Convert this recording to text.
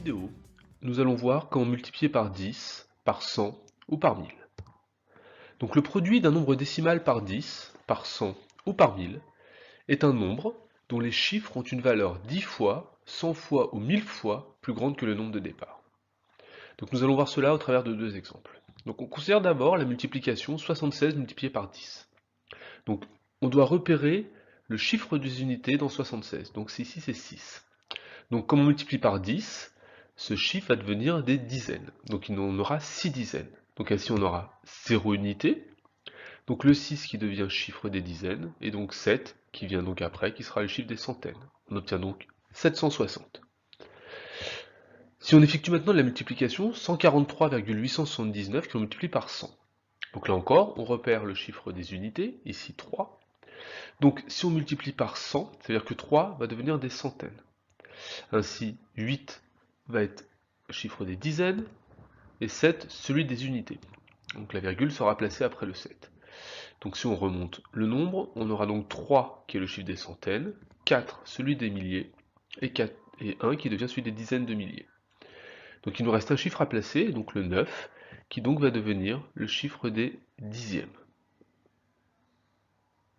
vidéo, nous allons voir comment multiplier par 10, par 100 ou par 1000. Donc le produit d'un nombre décimal par 10, par 100 ou par 1000 est un nombre dont les chiffres ont une valeur 10 fois, 100 fois ou 1000 fois plus grande que le nombre de départ. Donc nous allons voir cela au travers de deux exemples. Donc on considère d'abord la multiplication 76 multiplié par 10. Donc on doit repérer le chiffre des unités dans 76. Donc ici c'est 6. Donc comme on multiplie par 10, ce chiffre va devenir des dizaines. Donc il en aura 6 dizaines. Donc ainsi on aura 0 unité, donc le 6 qui devient chiffre des dizaines, et donc 7 qui vient donc après, qui sera le chiffre des centaines. On obtient donc 760. Si on effectue maintenant la multiplication, 143,879 que l'on multiplie par 100. Donc là encore, on repère le chiffre des unités, ici 3. Donc si on multiplie par 100, ça veut dire que 3 va devenir des centaines. Ainsi, 8 va être le chiffre des dizaines, et 7 celui des unités. Donc la virgule sera placée après le 7. Donc si on remonte le nombre, on aura donc 3 qui est le chiffre des centaines, 4 celui des milliers, et 1 qui devient celui des dizaines de milliers. Donc il nous reste un chiffre à placer, donc le 9, qui donc va devenir le chiffre des dixièmes.